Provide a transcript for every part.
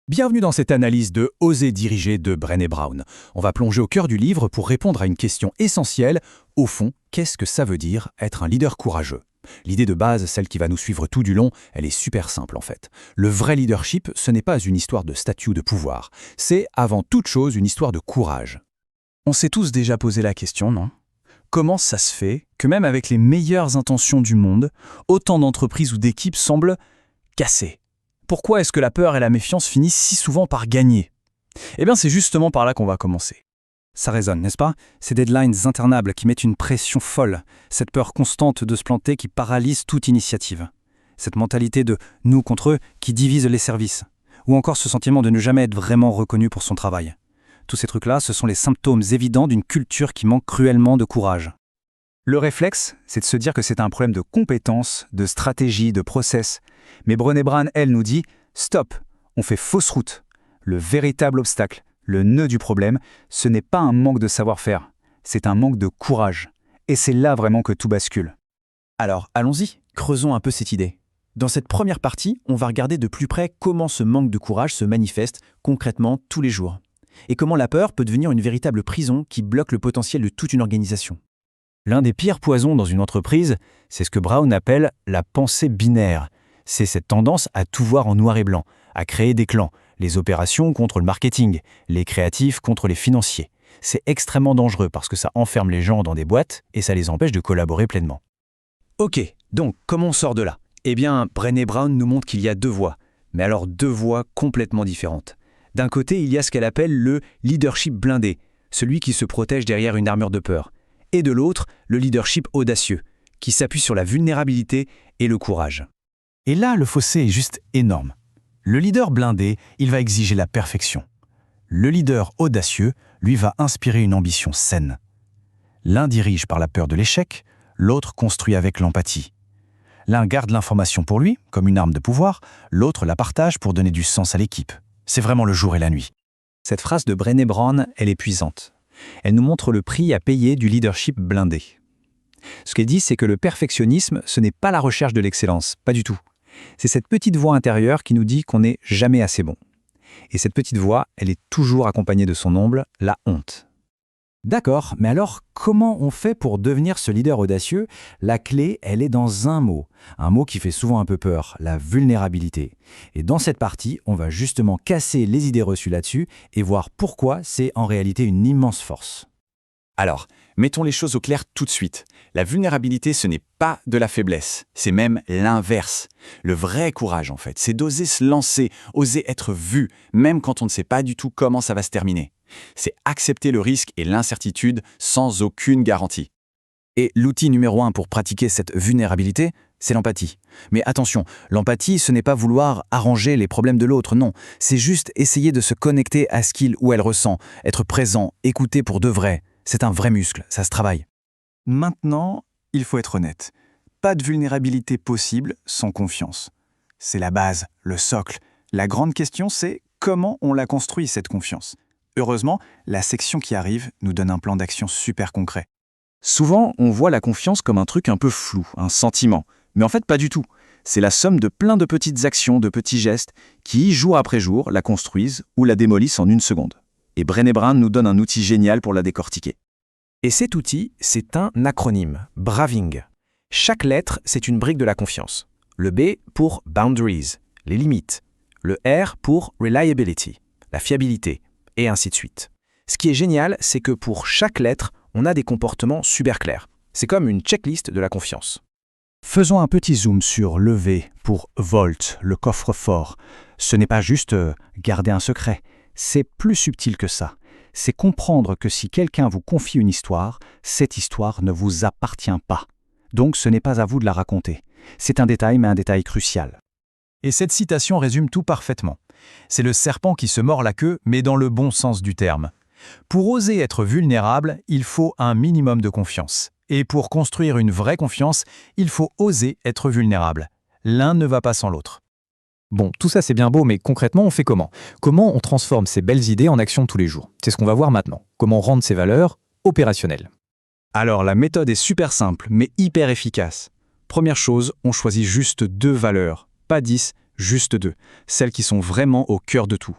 Bienvenue dans cette analyse de Oser diriger de Brené Brown. On va plonger au cœur du livre pour répondre à une question essentielle. Au fond, qu'est-ce que ça veut dire être un leader courageux? L'idée de base, celle qui va nous suivre tout du long, elle est super simple en fait. Le vrai leadership, ce n'est pas une histoire de statut ou de pouvoir. C'est avant toute chose une histoire de courage. On s'est tous déjà posé la question, non? Comment ça se fait que même avec les meilleures intentions du monde, autant d'entreprises ou d'équipes semblent cassées? Pourquoi est-ce que la peur et la méfiance finissent si souvent par gagner? Eh bien, c'est justement par là qu'on va commencer. Ça résonne, n'est-ce pas? Ces deadlines interminables qui mettent une pression folle, cette peur constante de se planter qui paralyse toute initiative. Cette mentalité de « nous contre eux » qui divise les services. Ou encore ce sentiment de ne jamais être vraiment reconnu pour son travail. Tous ces trucs-là, ce sont les symptômes évidents d'une culture qui manque cruellement de courage. Le réflexe, c'est de se dire que c'est un problème de compétences, de stratégie, de process. Mais Brené Brown, elle, nous dit « Stop, on fait fausse route. Le véritable obstacle, le nœud du problème, ce n'est pas un manque de savoir-faire, c'est un manque de courage. Et c'est là vraiment que tout bascule. » Alors, allons-y, creusons un peu cette idée. Dans cette première partie, on va regarder de plus près comment ce manque de courage se manifeste concrètement tous les jours. Et comment la peur peut devenir une véritable prison qui bloque le potentiel de toute une organisation. L'un des pires poisons dans une entreprise, c'est ce que Brown appelle la pensée binaire. C'est cette tendance à tout voir en noir et blanc, à créer des clans, les opérations contre le marketing, les créatifs contre les financiers. C'est extrêmement dangereux parce que ça enferme les gens dans des boîtes et ça les empêche de collaborer pleinement. Ok, donc comment on sort de là? Eh bien, Brené Brown nous montre qu'il y a deux voies, mais alors deux voies complètement différentes. D'un côté, il y a ce qu'elle appelle le leadership blindé, celui qui se protège derrière une armure de peur. Et de l'autre, le leadership audacieux, qui s'appuie sur la vulnérabilité et le courage. Et là, le fossé est juste énorme. Le leader blindé, il va exiger la perfection. Le leader audacieux, lui, va inspirer une ambition saine. L'un dirige par la peur de l'échec, l'autre construit avec l'empathie. L'un garde l'information pour lui, comme une arme de pouvoir, l'autre la partage pour donner du sens à l'équipe. C'est vraiment le jour et la nuit. Cette phrase de Brené Brown, elle est puissante. Elle nous montre le prix à payer du leadership blindé. Ce qu'elle dit, c'est que le perfectionnisme, ce n'est pas la recherche de l'excellence, pas du tout. C'est cette petite voix intérieure qui nous dit qu'on n'est jamais assez bon. Et cette petite voix, elle est toujours accompagnée de son ombre, la honte. D'accord, mais alors comment on fait pour devenir ce leader audacieux? La clé, elle est dans un mot qui fait souvent un peu peur, la vulnérabilité. Et dans cette partie, on va justement casser les idées reçues là-dessus et voir pourquoi c'est en réalité une immense force. Alors, mettons les choses au clair tout de suite. La vulnérabilité, ce n'est pas de la faiblesse, c'est même l'inverse. Le vrai courage, en fait, c'est d'oser se lancer, oser être vu, même quand on ne sait pas du tout comment ça va se terminer. C'est accepter le risque et l'incertitude sans aucune garantie. Et l'outil numéro 1 pour pratiquer cette vulnérabilité, c'est l'empathie. Mais attention, l'empathie, ce n'est pas vouloir arranger les problèmes de l'autre, non. C'est juste essayer de se connecter à ce qu'il ou elle ressent, être présent, écouter pour de vrai. C'est un vrai muscle, ça se travaille. Maintenant, il faut être honnête. Pas de vulnérabilité possible sans confiance. C'est la base, le socle. La grande question, c'est comment on la construit, cette confiance. Heureusement, la section qui arrive nous donne un plan d'action super concret. Souvent, on voit la confiance comme un truc un peu flou, un sentiment. Mais en fait, pas du tout. C'est la somme de plein de petites actions, de petits gestes, qui, jour après jour, la construisent ou la démolissent en une seconde. Et Brené Brown nous donne un outil génial pour la décortiquer. Et cet outil, c'est un acronyme, BRAVING. Chaque lettre, c'est une brique de la confiance. Le B pour Boundaries, les limites. Le R pour Reliability, la fiabilité. Et ainsi de suite. Ce qui est génial, c'est que pour chaque lettre, on a des comportements super clairs. C'est comme une checklist de la confiance. Faisons un petit zoom sur le V pour Vault, le coffre-fort. Ce n'est pas juste garder un secret, c'est plus subtil que ça. C'est comprendre que si quelqu'un vous confie une histoire, cette histoire ne vous appartient pas. Donc ce n'est pas à vous de la raconter. C'est un détail, mais un détail crucial. Et cette citation résume tout parfaitement. C'est le serpent qui se mord la queue, mais dans le bon sens du terme. Pour oser être vulnérable, il faut un minimum de confiance. Et pour construire une vraie confiance, il faut oser être vulnérable. L'un ne va pas sans l'autre. Bon, tout ça c'est bien beau, mais concrètement on fait comment? Comment on transforme ces belles idées en action tous les jours? C'est ce qu'on va voir maintenant. Comment rendre ces valeurs opérationnelles? Alors la méthode est super simple, mais hyper efficace. Première chose, on choisit juste 2 valeurs. Pas 10, Juste 2, celles qui sont vraiment au cœur de tout.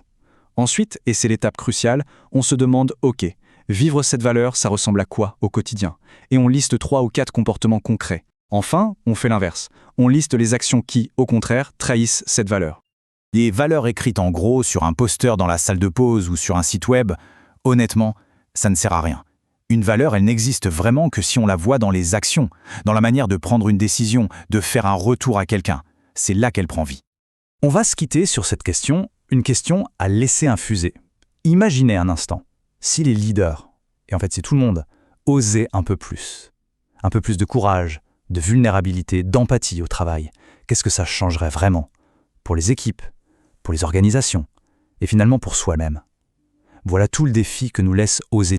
Ensuite, et c'est l'étape cruciale, on se demande « Ok, vivre cette valeur, ça ressemble à quoi au quotidien ?» Et on liste 3 ou 4 comportements concrets. Enfin, on fait l'inverse. On liste les actions qui, au contraire, trahissent cette valeur. Les valeurs écrites en gros sur un poster dans la salle de pause ou sur un site web, honnêtement, ça ne sert à rien. Une valeur, elle n'existe vraiment que si on la voit dans les actions, dans la manière de prendre une décision, de faire un retour à quelqu'un. C'est là qu'elle prend vie. On va se quitter sur cette question, une question à laisser infuser. Imaginez un instant, si les leaders, et en fait c'est tout le monde, osaient un peu plus de courage, de vulnérabilité, d'empathie au travail, qu'est-ce que ça changerait vraiment pour les équipes, pour les organisations, et finalement pour soi-même. Voilà tout le défi que nous laisse oser